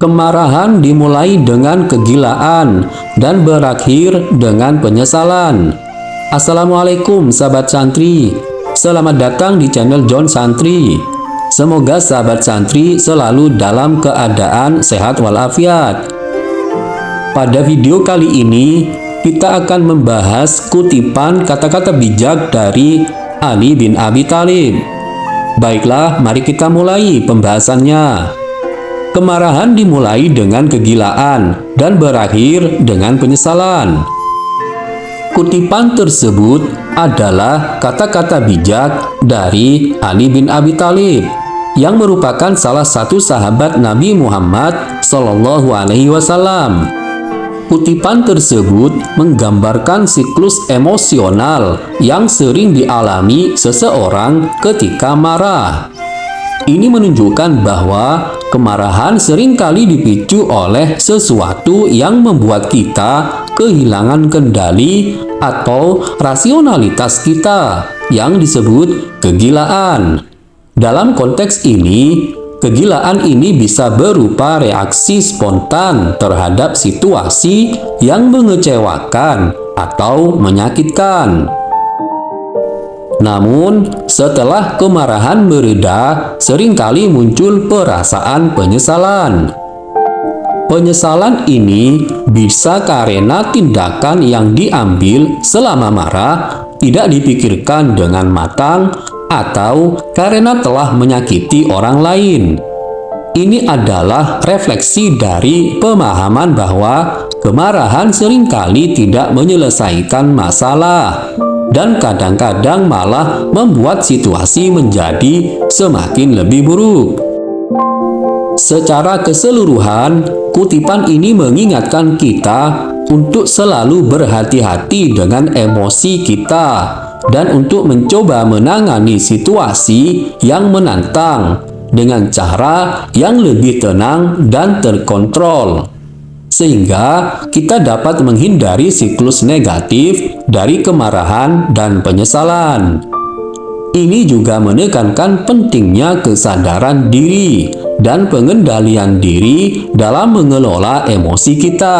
Kemarahan dimulai dengan kegilaan dan berakhir dengan penyesalan. Assalamualaikum sahabat santri, selamat datang di channel John Santri. Semoga sahabat santri selalu dalam keadaan sehat walafiat. Pada video kali ini, kita akan membahas kutipan kata-kata bijak dari Ali bin Abi Thalib. Baiklah, mari kita mulai pembahasannya. Kemarahan dimulai dengan kegilaan dan berakhir dengan penyesalan. Kutipan tersebut adalah kata-kata bijak dari Ali bin Abi Thalib yang merupakan salah satu sahabat Nabi Muhammad SAW. Kutipan tersebut menggambarkan siklus emosional yang sering dialami seseorang ketika marah. Ini menunjukkan bahwa kemarahan seringkali dipicu oleh sesuatu yang membuat kita kehilangan kendali atau rasionalitas kita yang disebut kegilaan. Dalam konteks ini, kegilaan ini bisa berupa reaksi spontan terhadap situasi yang mengecewakan atau menyakitkan. Namun, setelah kemarahan mereda, seringkali muncul perasaan penyesalan. Penyesalan ini bisa karena tindakan yang diambil selama marah tidak dipikirkan dengan matang atau karena telah menyakiti orang lain. Ini adalah refleksi dari pemahaman bahwa kemarahan seringkali tidak menyelesaikan masalah dan kadang-kadang malah membuat situasi menjadi semakin lebih buruk. Secara keseluruhan, kutipan ini mengingatkan kita untuk selalu berhati-hati dengan emosi kita dan untuk mencoba menangani situasi yang menantang dengan cara yang lebih tenang dan terkontrol, sehingga kita dapat menghindari siklus negatif dari kemarahan dan penyesalan. Ini juga menekankan pentingnya kesadaran diri dan pengendalian diri dalam mengelola emosi kita.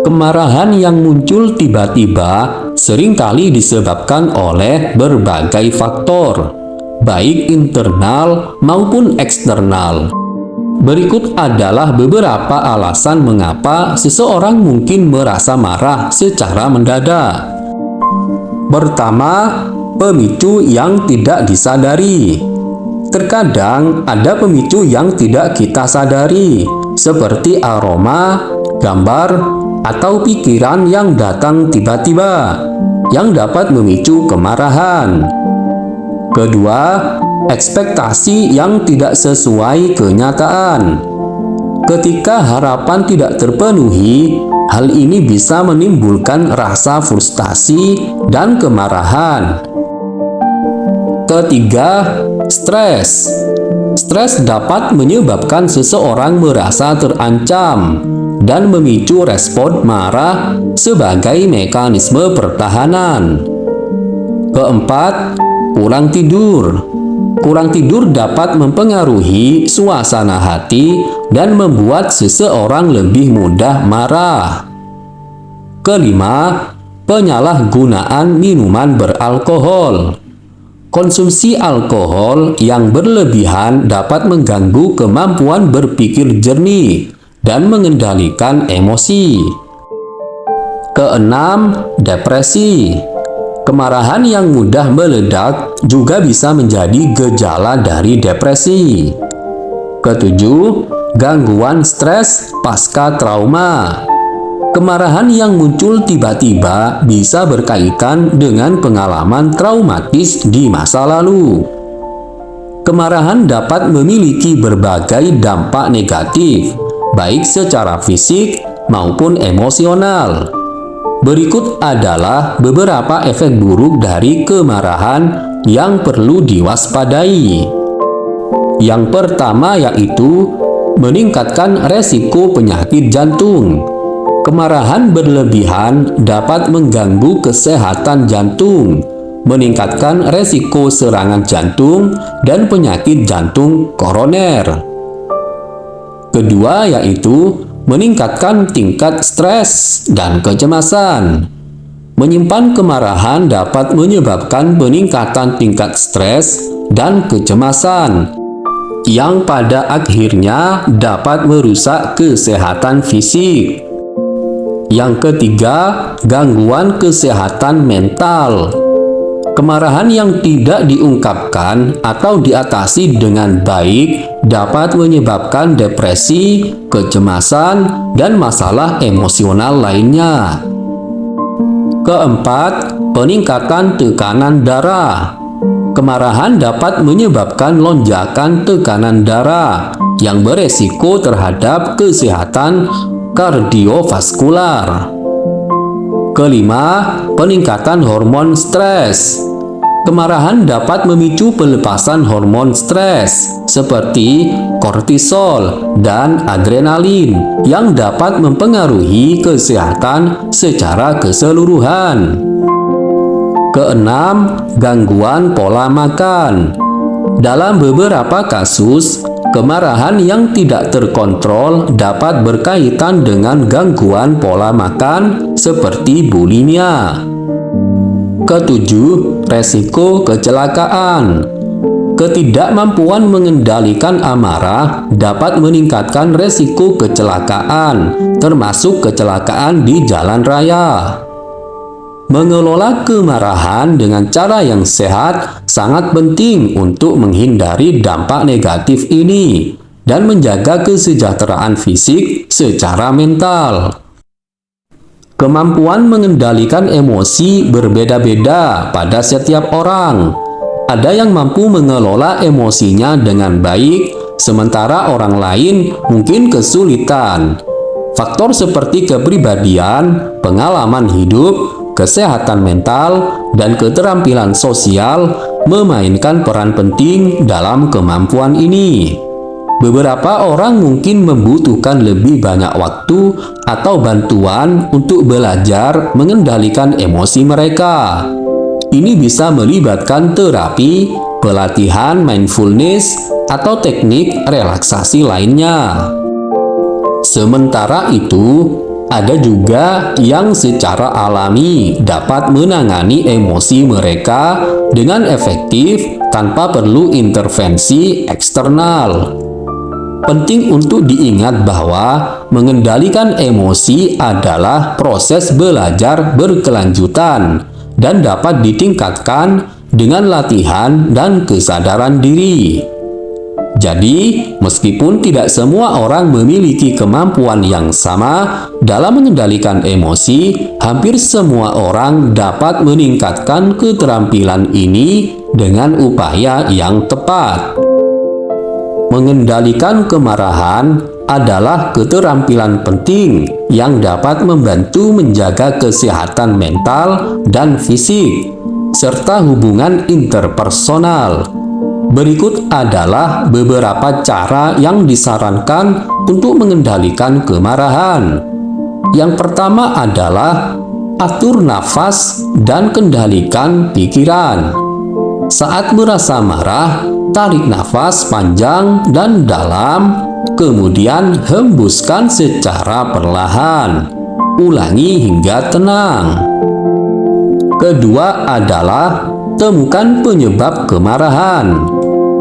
Kemarahan yang muncul tiba-tiba seringkali disebabkan oleh berbagai faktor, baik internal maupun eksternal. Berikut adalah beberapa alasan mengapa seseorang mungkin merasa marah secara mendadak. Pertama, pemicu yang tidak disadari. Terkadang ada pemicu yang tidak kita sadari, seperti aroma, gambar, atau pikiran yang datang tiba-tiba, yang dapat memicu kemarahan. Kedua, ekspektasi yang tidak sesuai kenyataan. Ketika harapan tidak terpenuhi, hal ini bisa menimbulkan rasa frustasi dan kemarahan. Ketiga, stres. Stres dapat menyebabkan seseorang merasa terancam dan memicu respon marah sebagai mekanisme pertahanan. Keempat, kurang tidur. Kurang tidur dapat mempengaruhi suasana hati dan membuat seseorang lebih mudah marah. Kelima, penyalahgunaan minuman beralkohol. Konsumsi alkohol yang berlebihan dapat mengganggu kemampuan berpikir jernih dan mengendalikan emosi. Keenam, depresi. Kemarahan yang mudah meledak juga bisa menjadi gejala dari depresi. Ketujuh, gangguan stres pasca trauma. Kemarahan yang muncul tiba-tiba bisa berkaitan dengan pengalaman traumatis di masa lalu. Kemarahan dapat memiliki berbagai dampak negatif, baik secara fisik maupun emosional. Berikut adalah beberapa efek buruk dari kemarahan yang perlu diwaspadai. Yang pertama yaitu meningkatkan resiko penyakit jantung. Kemarahan berlebihan dapat mengganggu kesehatan jantung, meningkatkan resiko serangan jantung dan penyakit jantung koroner. Kedua yaitu meningkatkan tingkat stres dan kecemasan. Menyimpan kemarahan dapat menyebabkan peningkatan tingkat stres dan kecemasan, yang pada akhirnya dapat merusak kesehatan fisik. Yang ketiga, gangguan kesehatan mental. Kemarahan yang tidak diungkapkan atau diatasi dengan baik dapat menyebabkan depresi, kecemasan, dan masalah emosional lainnya. Keempat, peningkatan tekanan darah. Kemarahan dapat menyebabkan lonjakan tekanan darah yang beresiko terhadap kesehatan kardiovaskular. Kelima, peningkatan hormon stres. Kemarahan dapat memicu pelepasan hormon stres seperti kortisol dan adrenalin yang dapat mempengaruhi kesehatan secara keseluruhan. Keenam, gangguan pola makan. Dalam beberapa kasus, kemarahan yang tidak terkontrol dapat berkaitan dengan gangguan pola makan seperti bulimia. Ketujuh, resiko kecelakaan. Ketidakmampuan mengendalikan amarah dapat meningkatkan resiko kecelakaan, termasuk kecelakaan di jalan raya. Mengelola kemarahan dengan cara yang sehat sangat penting untuk menghindari dampak negatif ini dan menjaga kesejahteraan fisik secara mental. Kemampuan mengendalikan emosi berbeda-beda pada setiap orang. Ada yang mampu mengelola emosinya dengan baik, sementara orang lain mungkin kesulitan. Faktor seperti kepribadian, pengalaman hidup, kesehatan mental, dan keterampilan sosial memainkan peran penting dalam kemampuan ini. Beberapa orang mungkin membutuhkan lebih banyak waktu atau bantuan untuk belajar mengendalikan emosi mereka. Ini bisa melibatkan terapi, pelatihan mindfulness, atau teknik relaksasi lainnya. Sementara itu, ada juga yang secara alami dapat menangani emosi mereka dengan efektif tanpa perlu intervensi eksternal. Penting untuk diingat bahwa mengendalikan emosi adalah proses belajar berkelanjutan dan dapat ditingkatkan dengan latihan dan kesadaran diri. Jadi, meskipun tidak semua orang memiliki kemampuan yang sama dalam mengendalikan emosi, hampir semua orang dapat meningkatkan keterampilan ini dengan upaya yang tepat. Mengendalikan kemarahan adalah keterampilan penting yang dapat membantu menjaga kesehatan mental dan fisik, serta hubungan interpersonal. Berikut adalah beberapa cara yang disarankan untuk mengendalikan kemarahan. Yang pertama adalah atur nafas dan kendalikan pikiran. Saat merasa marah, tarik nafas panjang dan dalam, kemudian hembuskan secara perlahan. Ulangi hingga tenang. Kedua adalah temukan penyebab kemarahan.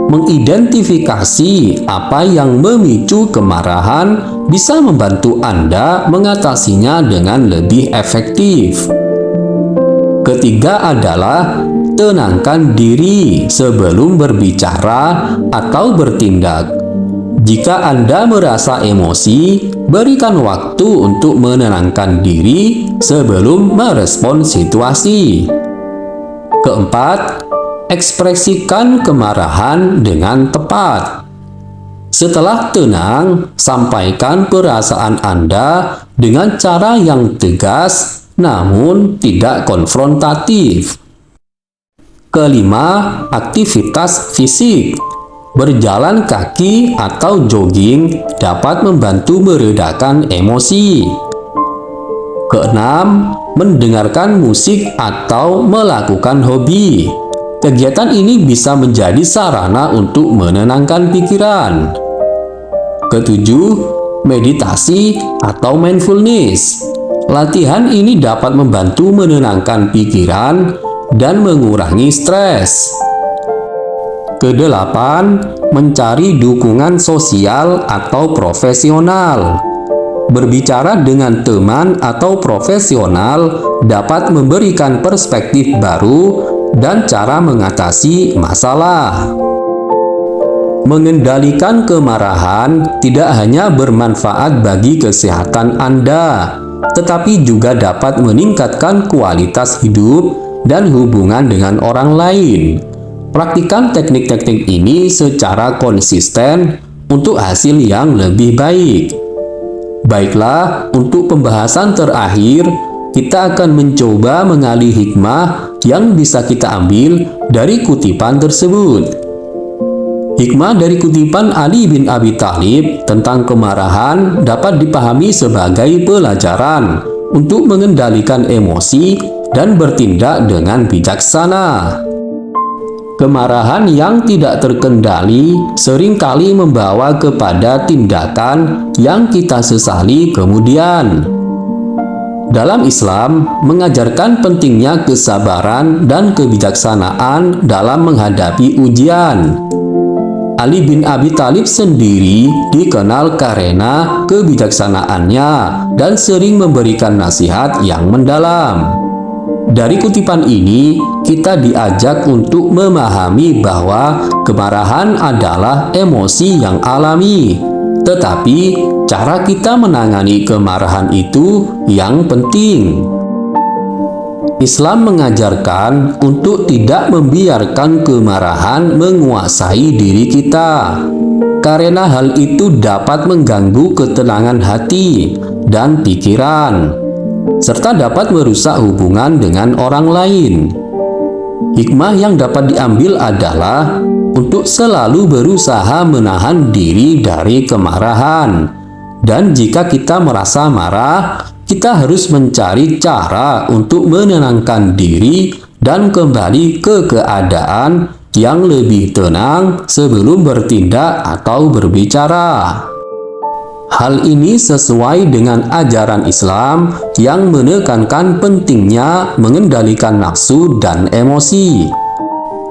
Mengidentifikasi apa yang memicu kemarahan bisa membantu Anda mengatasinya dengan lebih efektif. Ketiga adalah tenangkan diri sebelum berbicara atau bertindak. Jika Anda merasa emosi, berikan waktu untuk menenangkan diri sebelum merespon situasi. Keempat, ekspresikan kemarahan dengan tepat. Setelah tenang, sampaikan perasaan Anda dengan cara yang tegas namun tidak konfrontatif. Kelima, aktivitas fisik. Berjalan kaki atau jogging dapat membantu meredakan emosi. Keenam, mendengarkan musik atau melakukan hobi. Kegiatan ini bisa menjadi sarana untuk menenangkan pikiran. Ketujuh, meditasi atau mindfulness. Latihan ini dapat membantu menenangkan pikiran dan mengurangi stres. Kedelapan, mencari dukungan sosial atau profesional. Berbicara dengan teman atau profesional dapat memberikan perspektif baru dan cara mengatasi masalah. Mengendalikan kemarahan tidak hanya bermanfaat bagi kesehatan Anda, tetapi juga dapat meningkatkan kualitas hidup dan hubungan dengan orang lain. Praktikkan teknik-teknik ini secara konsisten untuk hasil yang lebih baik. Baiklah, untuk pembahasan terakhir, kita akan mencoba mengali hikmah yang bisa kita ambil dari kutipan tersebut. Hikmah dari kutipan Ali bin Abi Thalib tentang kemarahan dapat dipahami sebagai pelajaran untuk mengendalikan emosi dan bertindak dengan bijaksana. Kemarahan yang tidak terkendali seringkali membawa kepada tindakan yang kita sesali kemudian. Dalam Islam, mengajarkan pentingnya kesabaran dan kebijaksanaan dalam menghadapi ujian. Ali bin Abi Thalib sendiri dikenal karena kebijaksanaannya dan sering memberikan nasihat yang mendalam. Dari kutipan ini, kita diajak untuk memahami bahwa kemarahan adalah emosi yang alami, tetapi cara kita menangani kemarahan itu yang penting. Islam mengajarkan untuk tidak membiarkan kemarahan menguasai diri kita, karena hal itu dapat mengganggu ketenangan hati dan pikiran, serta dapat merusak hubungan dengan orang lain. Hikmah yang dapat diambil adalah untuk selalu berusaha menahan diri dari kemarahan, dan jika kita merasa marah, kita harus mencari cara untuk menenangkan diri dan kembali ke keadaan yang lebih tenang sebelum bertindak atau berbicara. Hal ini sesuai dengan ajaran Islam yang menekankan pentingnya mengendalikan nafsu dan emosi,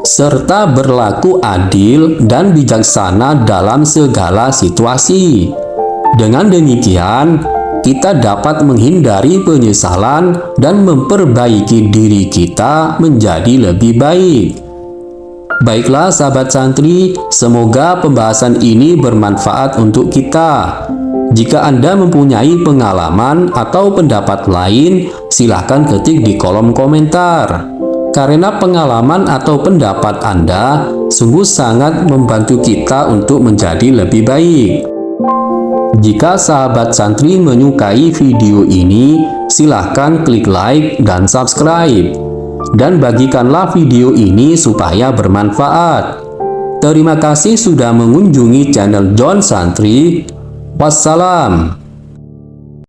serta berlaku adil dan bijaksana dalam segala situasi. Dengan demikian, kita dapat menghindari penyesalan dan memperbaiki diri kita menjadi lebih baik. Baiklah sahabat santri, semoga pembahasan ini bermanfaat untuk kita. Jika Anda mempunyai pengalaman atau pendapat lain, silahkan ketik di kolom komentar. Karena pengalaman atau pendapat Anda sungguh sangat membantu kita untuk menjadi lebih baik. Jika sahabat santri menyukai video ini, silahkan klik like dan subscribe. Dan bagikanlah video ini supaya bermanfaat. Terima kasih sudah mengunjungi channel John Santri. Wassalam.